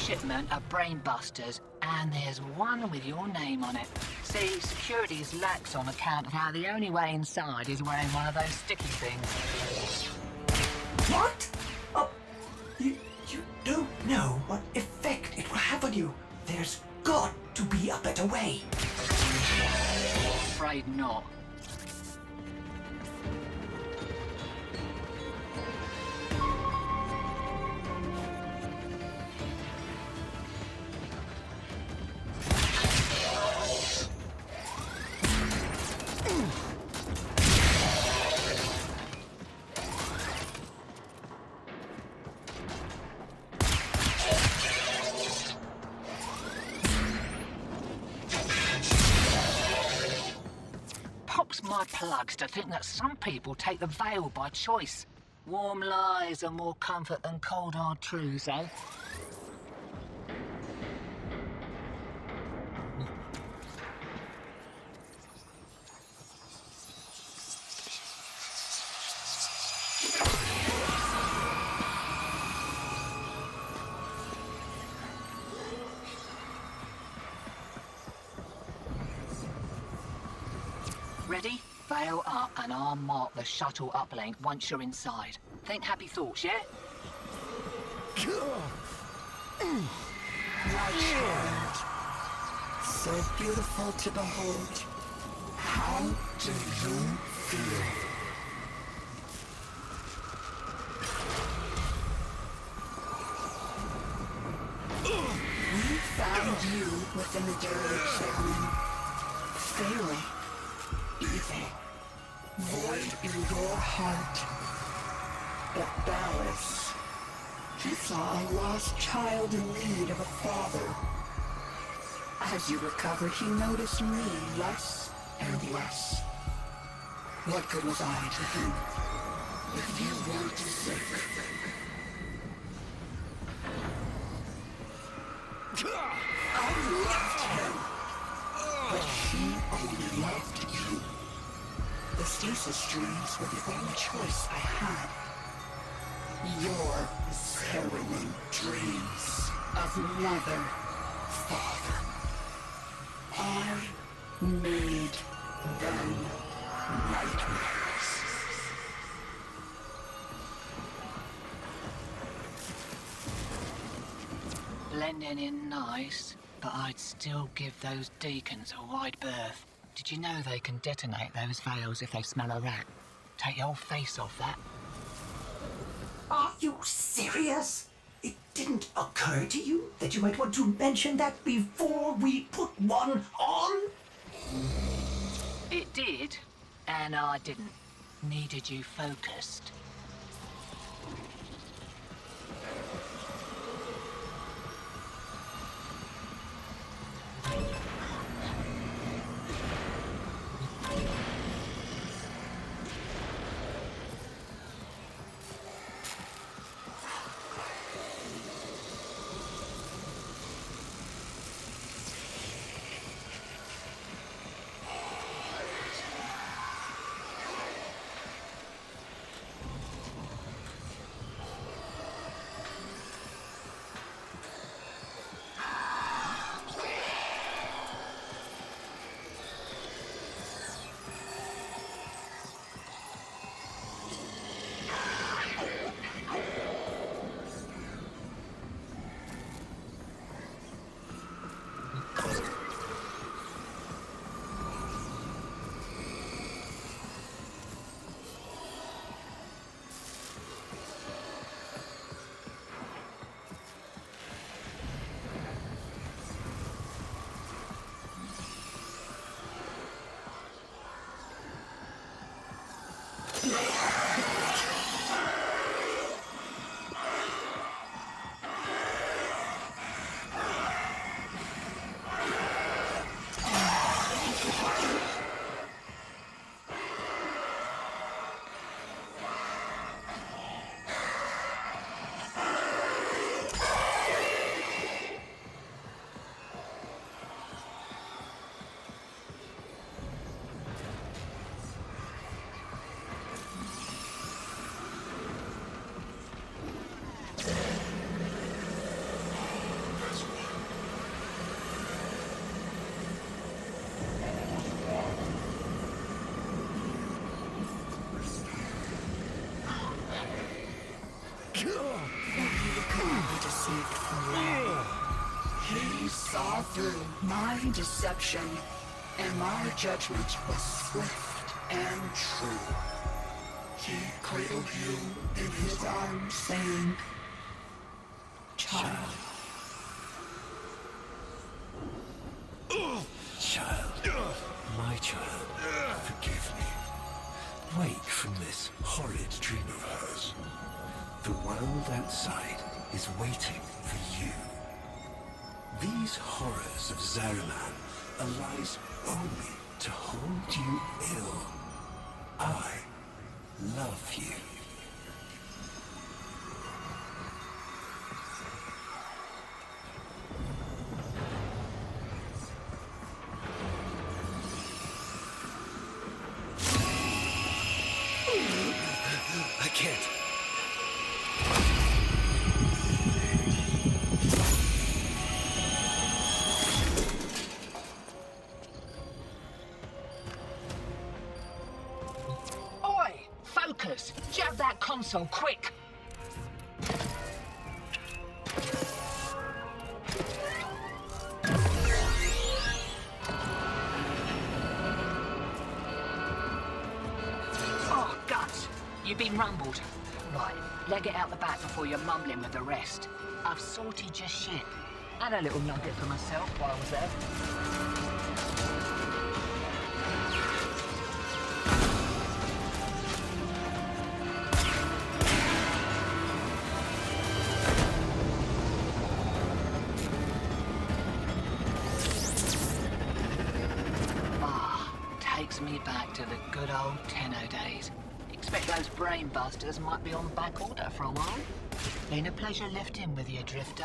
shipment of brainbusters, and there's one with your name on it. See, security is lax on account of how the only way inside is wearing one of those sticky things. What? You don't know what effect it will have on you. There's got to be a better way. Afraid not. Pops my plugs to think that some people take the veil by choice. Warm lies are more comfort than cold hard truths, eh? Ready? Veil up and I'll mark the shuttle uplink once you're inside. Think happy thoughts, yeah? My child, so beautiful to behold. How do you feel? We found you within the dirge that failing, evil, void in your heart. But Dallas, he saw a lost child in need of a father. As you recovered, he noticed me less and less. What good was I to him if you weren't sick? I loved him, but he only loved you. The stasis dreams were the only choice I had. Your harrowing dreams of mother, father. I made them nightmares. Blending in nice, but I'd still give those deacons a wide berth. Did you know they can detonate those veils if they smell a rat? Take your face off that. Are you serious? It didn't occur to you that you might want to mention that before we put one on? It did, and I didn't. Needed you focused. through my deception, and my judgment was swift and true. He cradled you in his arms, saying, "Child." Child. My child. Forgive me. Wake from this horrid dream of hers. The world outside is waiting for you. These horrors of Zariman arise only to hold you ill. I love you. I can't. Oi! Focus! Jab that console, quick! Oh, guts! You've been rumbled. Right, leg it out the back before you're mumbling with the rest. I've sorted your shit. And a little nugget for myself while I was there. Takes me back to the good old Tenno days. Expect those brain busters might be on back order for a while. Been a pleasure lifting with you, Drifter.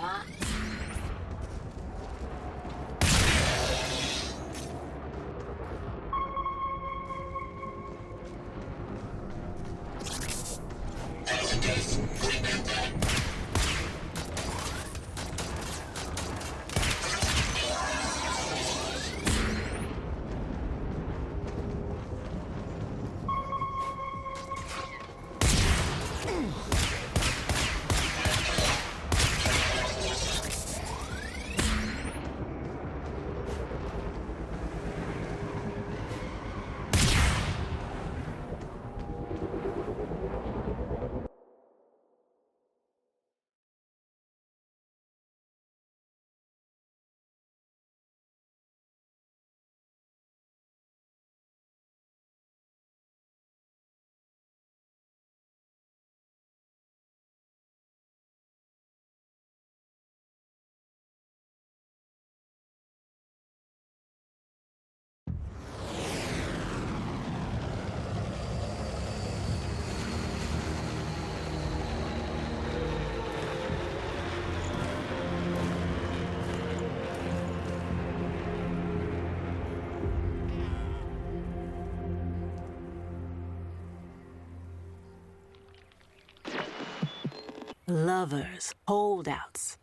Lovers, holdouts.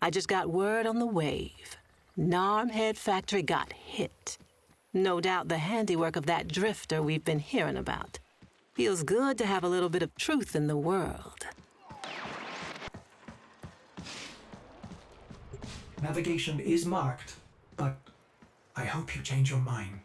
I just got word on the wave. Narmhead Factory got hit. No doubt the handiwork of that drifter we've been hearing about. Feels good to have a little bit of truth in the world. Navigation is marked, but I hope you change your mind.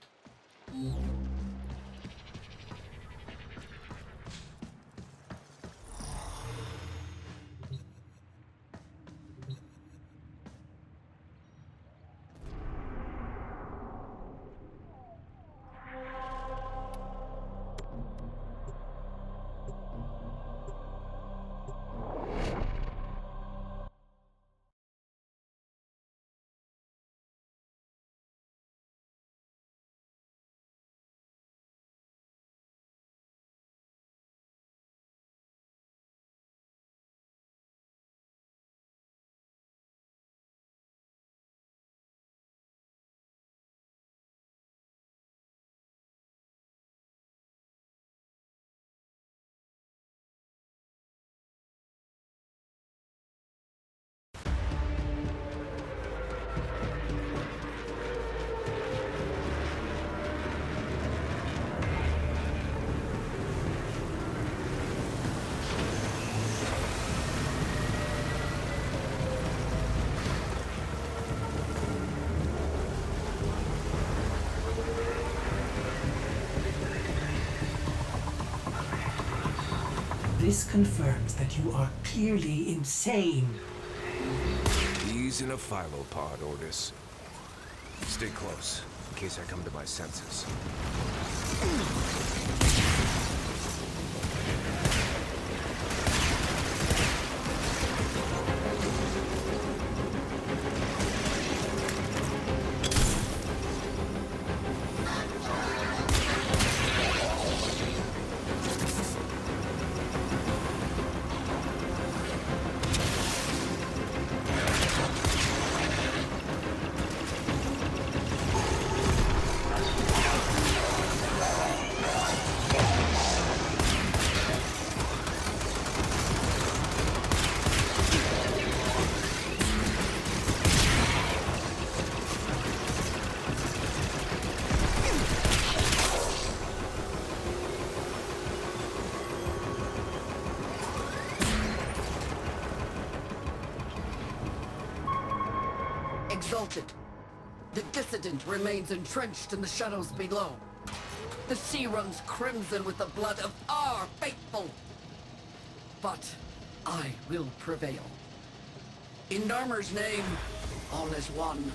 This confirms that you are clearly insane. He's in a phylopod, Ordis. Stay close, in case I come to my senses. Exalted. The dissident remains entrenched in the shadows below. The sea runs crimson with the blood of our faithful. But I will prevail. In Narmer's name, all is one.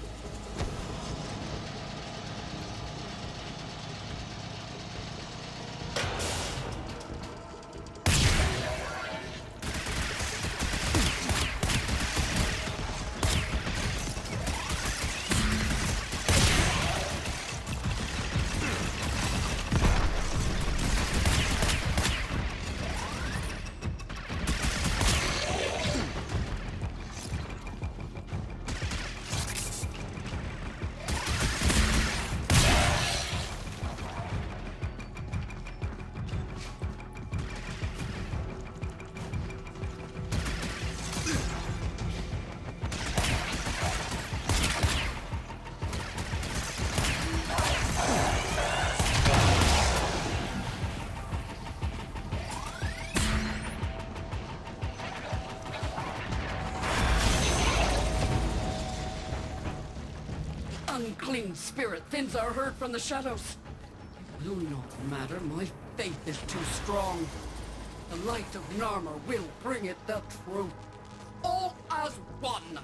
Unclean spirit thins our herd from the shadows. It will not matter, my faith is too strong. The light of Narmer will bring it the truth. All as one!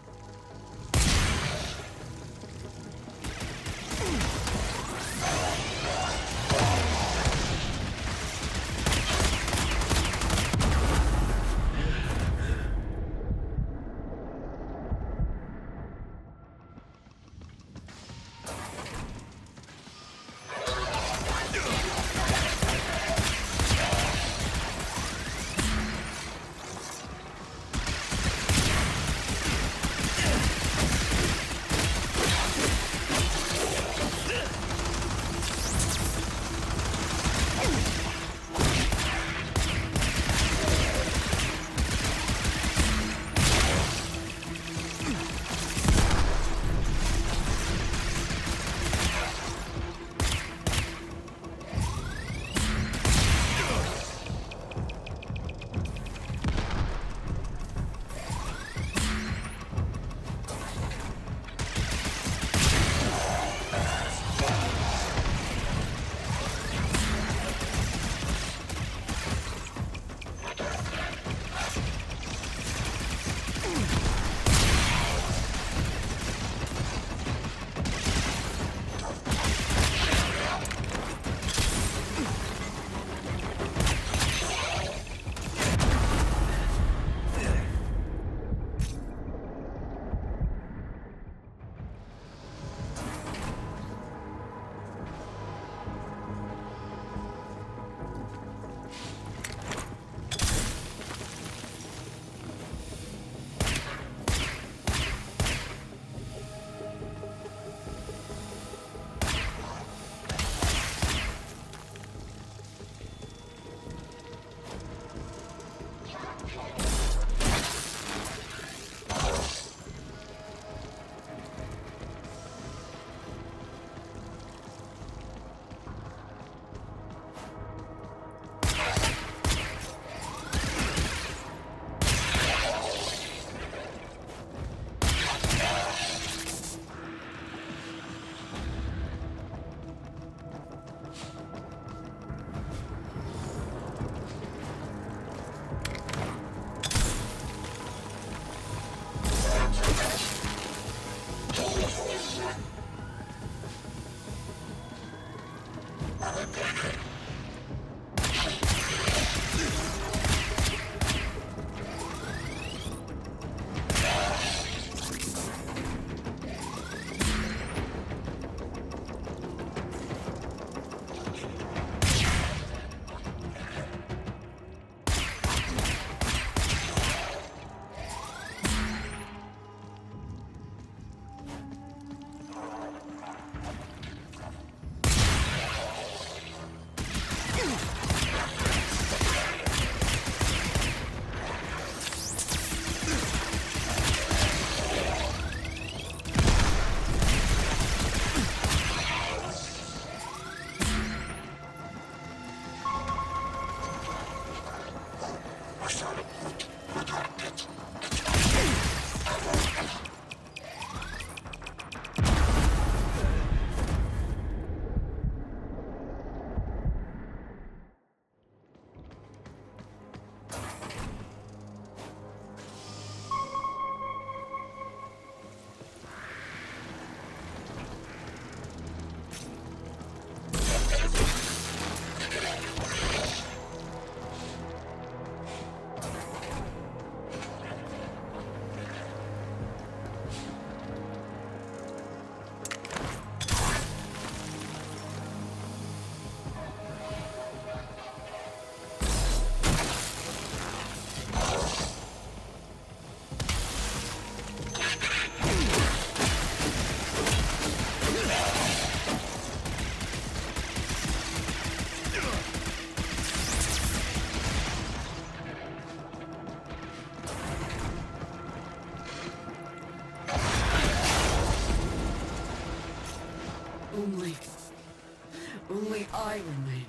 Only I remain.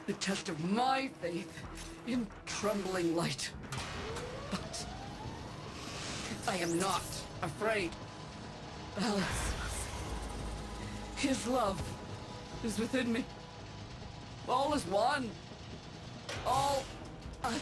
The test of my faith in trembling light. But I am not afraid. Alice, his love is within me. All is one. All I...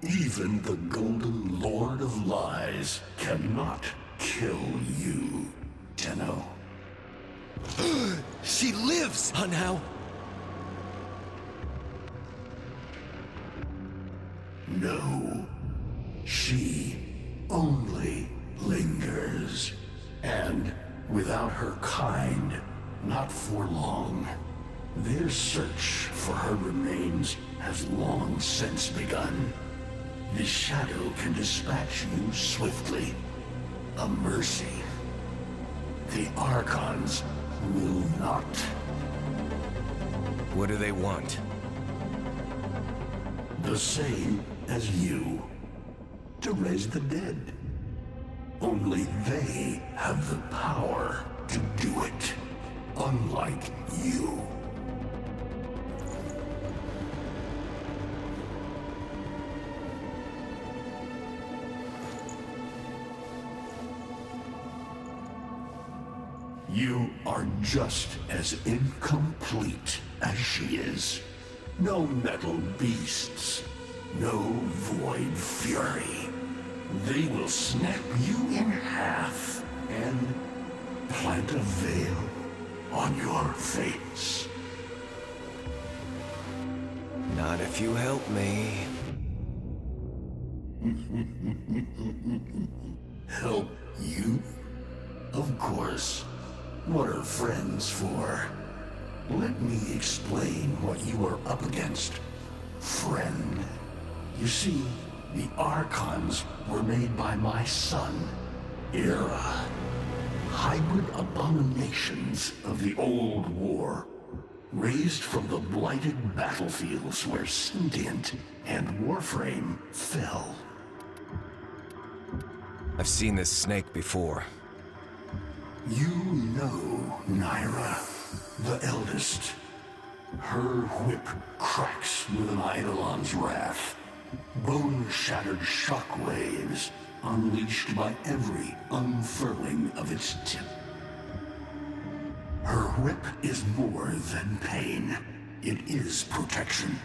Even the Golden Lord of Lies cannot kill you, Tenno. She lives! Now. No. She only lingers. And without her kind, not for long. Their search for her remains has long since begun. The shadow can dispatch you swiftly. A mercy. The Archons will not. What do they want? The same as you. To raise the dead. Only they have the power to do it. Unlike you. You are just as incomplete as she is. No metal beasts, no void fury. They will snap you in half and plant a veil on your face. Not if you help me. Help you? Of course. What are friends for? Let me explain what you are up against, friend. You see, the Archons were made by my son, Era. Hybrid abominations of the old war, raised from the blighted battlefields where Sentient and Warframe fell. I've seen this snake before. You know Naira, the eldest. Her whip cracks with an Eidolon's wrath. Bone-shattered shockwaves unleashed by every unfurling of its tip. Her whip is more than pain. It is protection,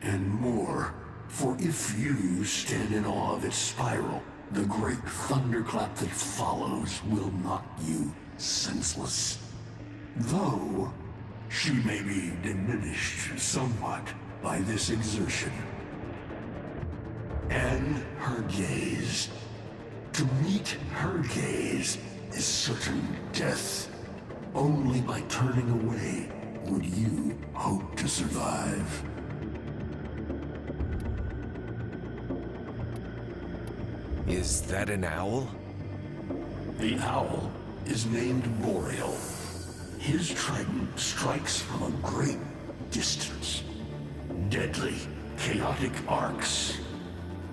and more, for if you stand in awe of its spiral, the great thunderclap that follows will knock you senseless. Though, she may be diminished somewhat by this exertion. And her gaze. To meet her gaze is certain death. Only by turning away would you hope to survive. Is that an owl? The owl is named Boreal. His trident strikes from a great distance. Deadly, chaotic arcs.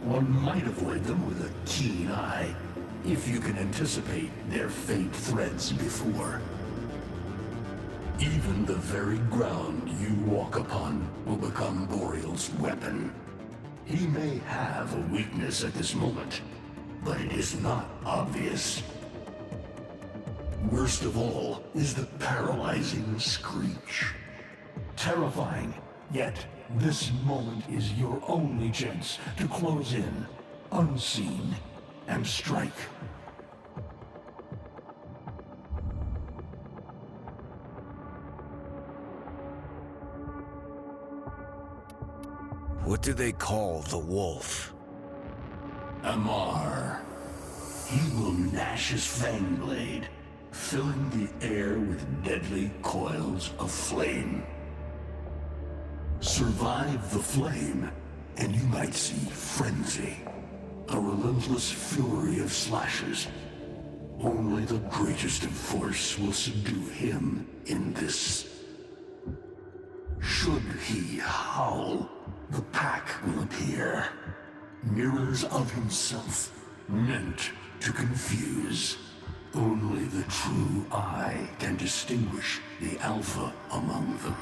One might avoid them with a keen eye, if you can anticipate their faint threads before. Even the very ground you walk upon will become Boreal's weapon. He may have a weakness at this moment, but it is not obvious. Worst of all is the paralyzing screech. Terrifying, yet this moment is your only chance to close in, unseen, and strike. What do they call the wolf? Amar. He will gnash his fang blade, filling the air with deadly coils of flame. Survive the flame, and you might see frenzy. A relentless fury of slashes. Only the greatest of force will subdue him in this. Should he howl, the pack will appear. Mirrors of himself, meant to confuse. Only the true eye can distinguish the alpha among them.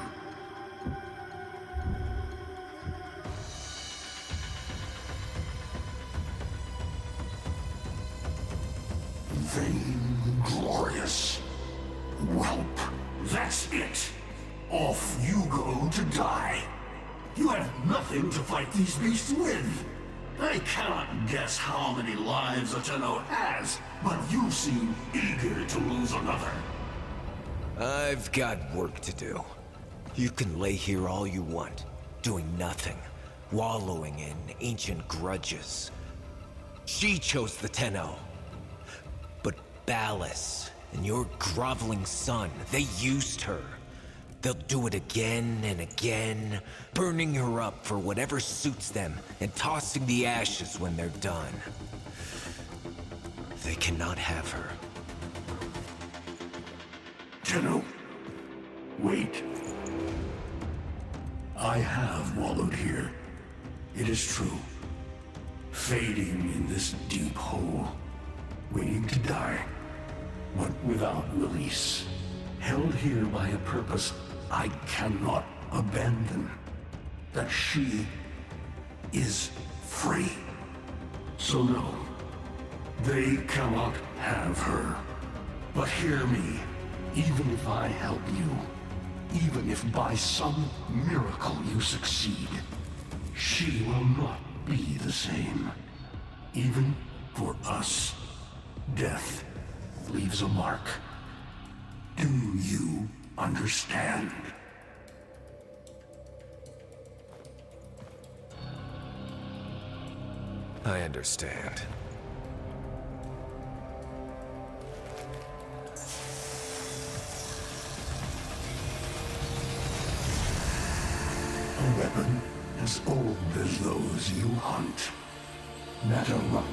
Vainglorious. Whelp, that's it. Off you go to die. You have nothing to fight these beasts with. I cannot guess how many lives a Tenno has, but you seem eager to lose another. I've got work to do. You can lay here all you want, doing nothing, wallowing in ancient grudges. She chose the Tenno. But Ballas and your groveling son, they used her. They'll do it again and again, burning her up for whatever suits them and tossing the ashes when they're done. They cannot have her. Tenno, wait. I have wallowed here. It is true. Fading in this deep hole, waiting to die, but without release. Held here by a purpose I cannot abandon. That she is free. So no, they cannot have her. But hear me, even if I help you, even if by some miracle you succeed, she will not be the same. Even for us, death leaves a mark. Do you understand? I understand. A weapon as old as those you hunt. Nataruk.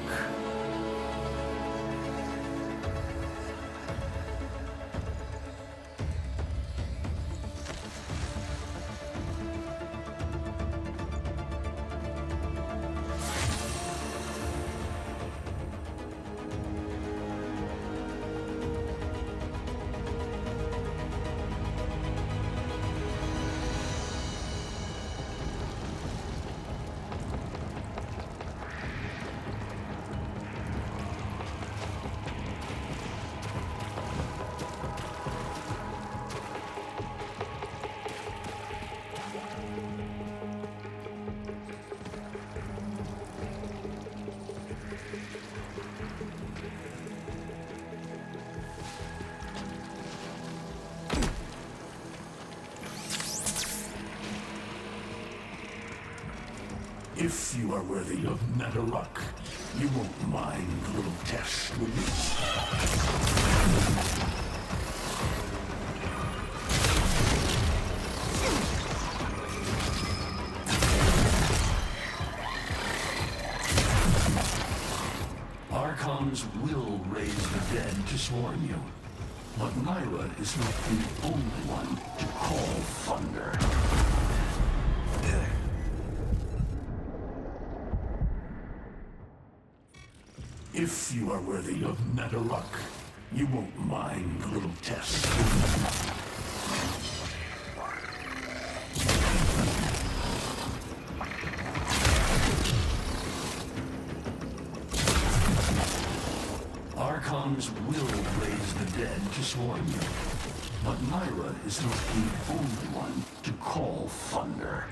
If you are worthy of Netherruck, you won't mind a little test, will you? Archons will raise the dead to swarm you, but Myra is not the only one to call thunder. If you are worthy of Netherruck, you won't mind a little test. Archons will raise the dead to swarm you, but Myra is not the only one to call thunder.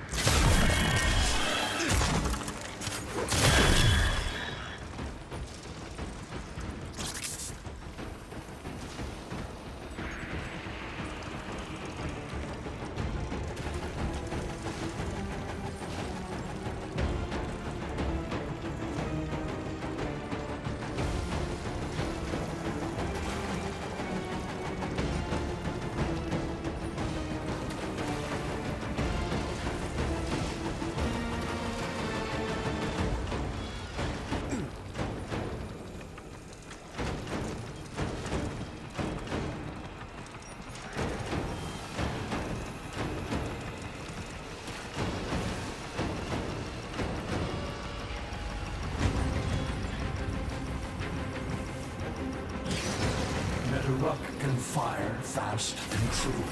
Netherruck can fire fast and true,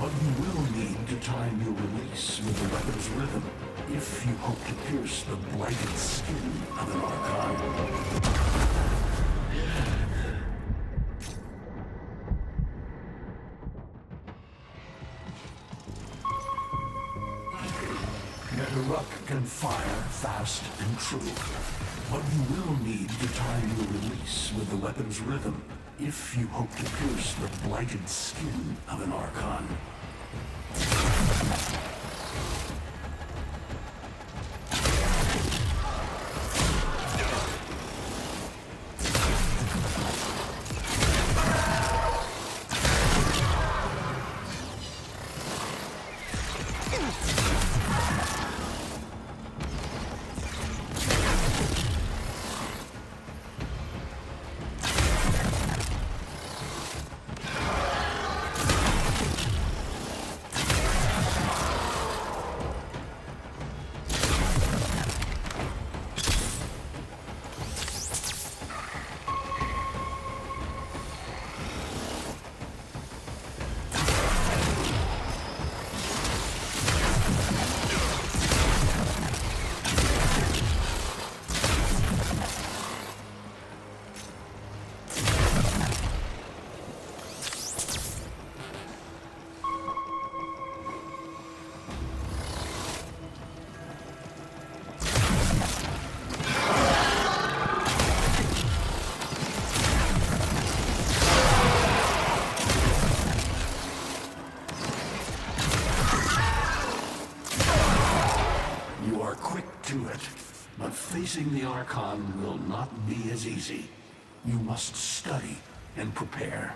but you will need to time your release with the weapon's rhythm if you hope to pierce the blighted skin of an Archon. Netherruck can fire fast and true, but you will need to time your release with the weapon's rhythm if you hope to pierce the blighted skin of an Archon. But facing the Archon will not be as easy. You must study and prepare.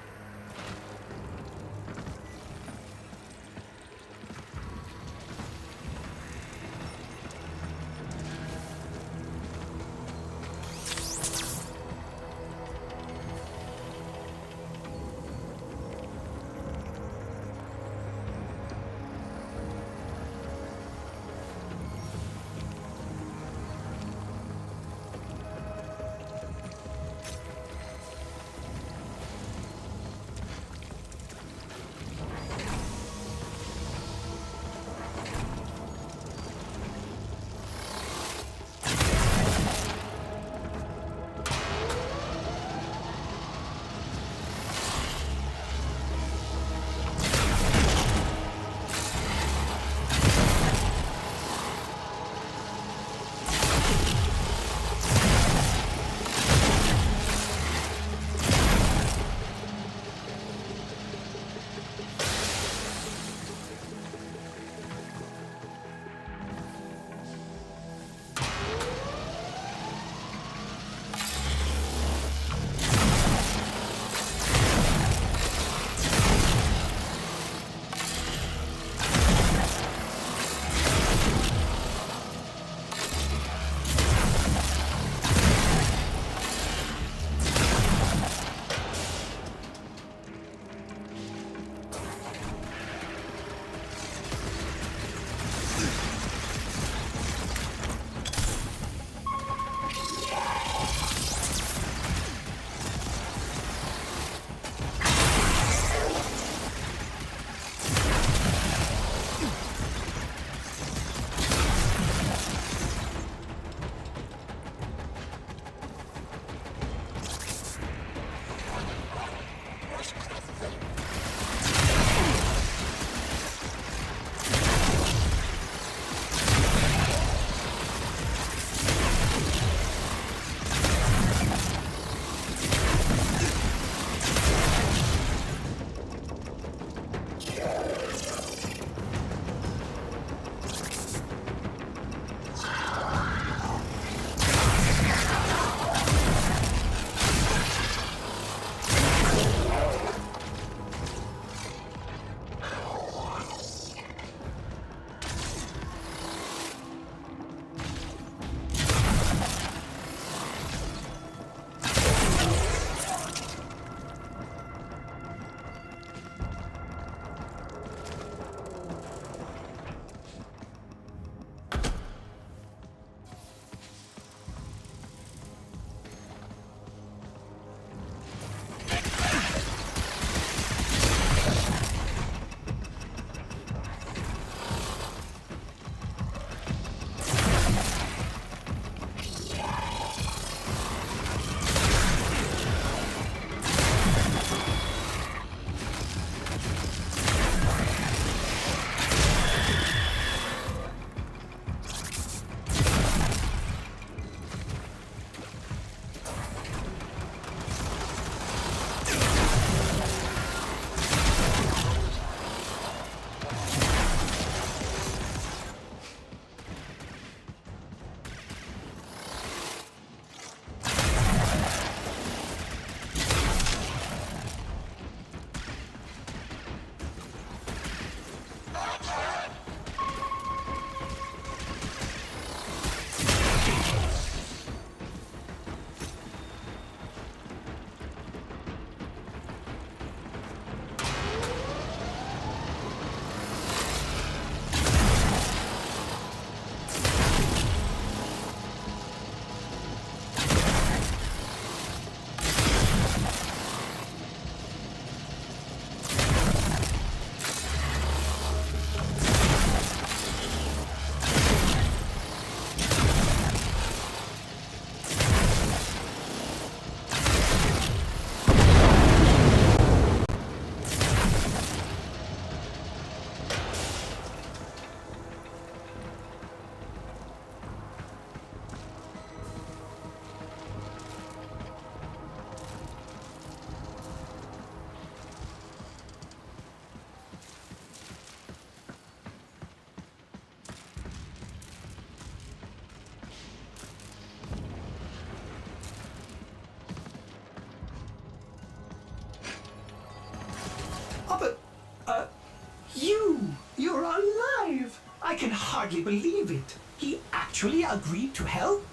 hardly believe it. He actually agreed to help?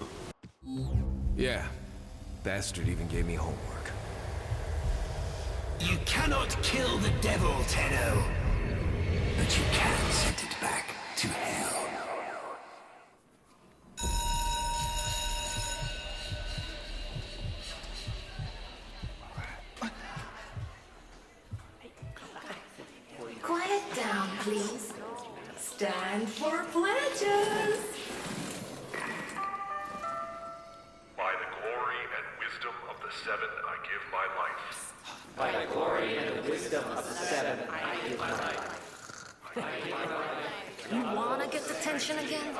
Yeah. Bastard even gave me homework. You cannot kill the devil, Tenno. But you can send it back to hell. Quiet down, please. Stand for pledges. By the glory and wisdom of the Seven, I give my life. By the glory and the wisdom of the Seven, I give my life. You wanna get the tension again?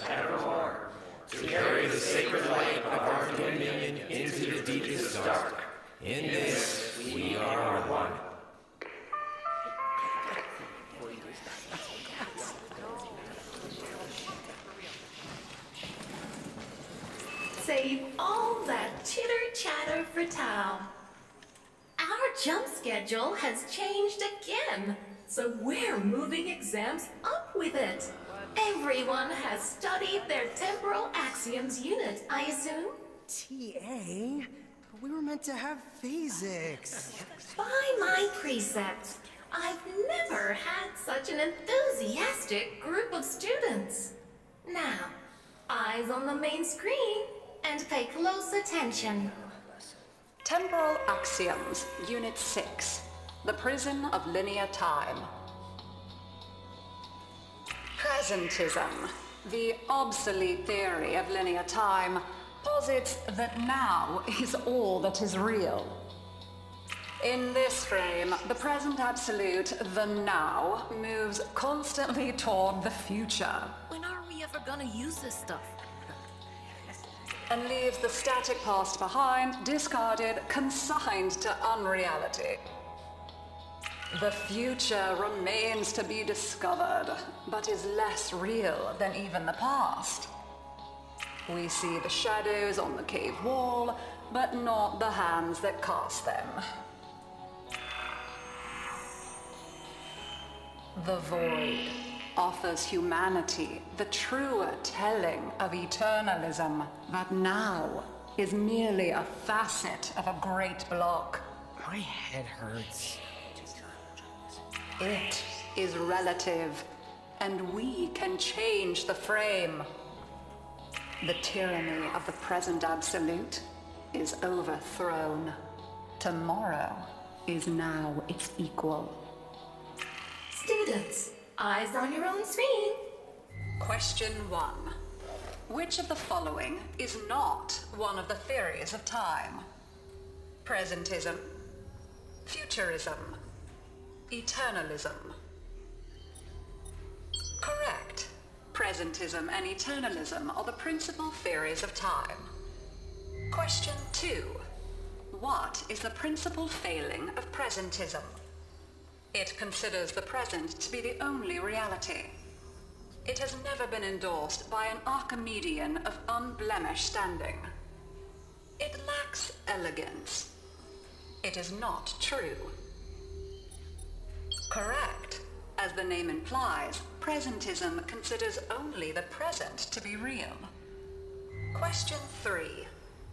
Evermore. To carry the sacred light of our dominion into the deepest dark. In this, we are one. Save all that chitter-chatter for Tao. Our jump schedule has changed again, so we're moving exams up with it. Everyone has studied their temporal axioms unit, I assume? TA? We were meant to have physics. By my precepts, I've never had such an enthusiastic group of students. Now, eyes on the main screen and pay close attention. Temporal Axioms, Unit 6. The Prison of Linear Time. Presentism, the obsolete theory of linear time, posits that now is all that is real. In this frame, the present absolute, the now, moves constantly toward the future. When are we ever gonna use this stuff? And leaves the static past behind, discarded, consigned to unreality. The future remains to be discovered, but is less real than even the past. We see the shadows on the cave wall, but not the hands that cast them. The void offers humanity the truer telling of eternalism that now is merely a facet of a great block. My head hurts. It is relative, and we can change the frame. The tyranny of the present absolute is overthrown. Tomorrow is now its equal. Students, eyes on your own screen. Question 1. Which of the following is not one of the theories of time? Presentism, futurism, eternalism. Correct. Presentism and eternalism are the principal theories of time. Question 2. What is the principal failing of presentism? It considers the present to be the only reality. It has never been endorsed by an Archimedean of unblemished standing. It lacks elegance. It is not true. Correct. As the name implies, presentism considers only the present to be real. Question 3.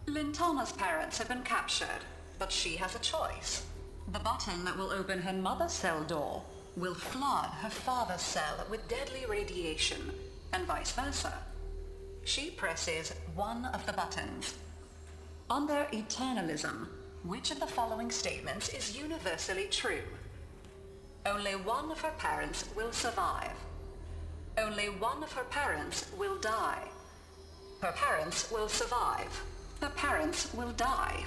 Lintana's parents have been captured, but she has a choice. The button that will open her mother's cell door will flood her father's cell with deadly radiation, and vice versa. She presses one of the buttons. Under eternalism, which of the following statements is universally true? Only one of her parents will survive. Only one of her parents will die. Her parents will survive. Her parents will die.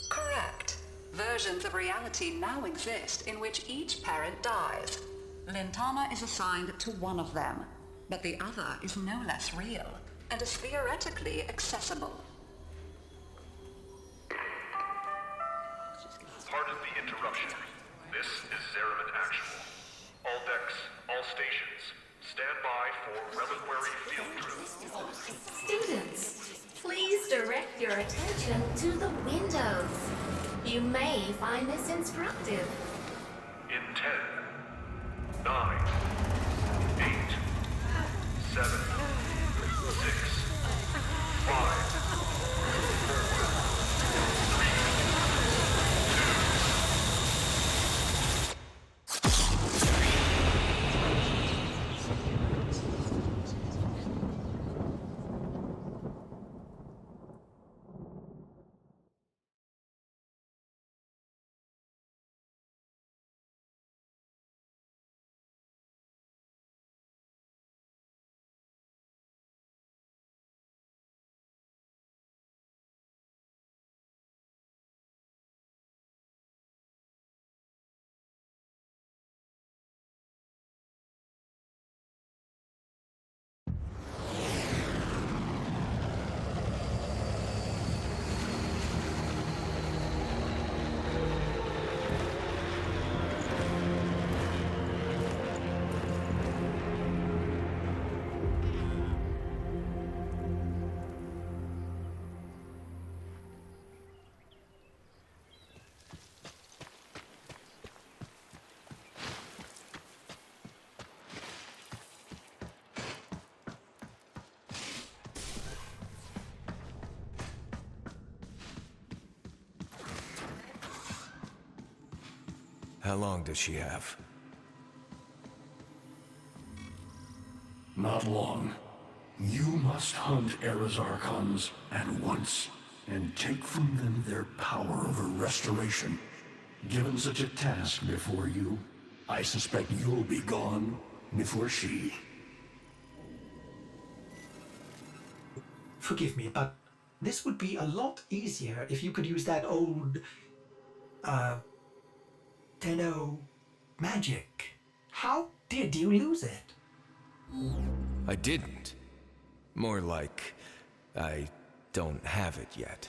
Correct. Versions of reality now exist in which each parent dies. Lintana is assigned to one of them, but the other is no less real and is theoretically accessible. Pardon the interruption. This is Zeraman Actual. All decks, all stations, stand by for reliquary field drill. Students, please direct your attention to the windows. You may find this instructive. In 10, 9, 7, 6, 5, 4, 3, How long does she have? Not long. You must hunt Era's Archons at once, and take from them their power over restoration. Given such a task before you, I suspect you'll be gone before she. Forgive me, but this would be a lot easier if you could use that old, Tenno magic. How did you lose it? I didn't. More like, I don't have it yet.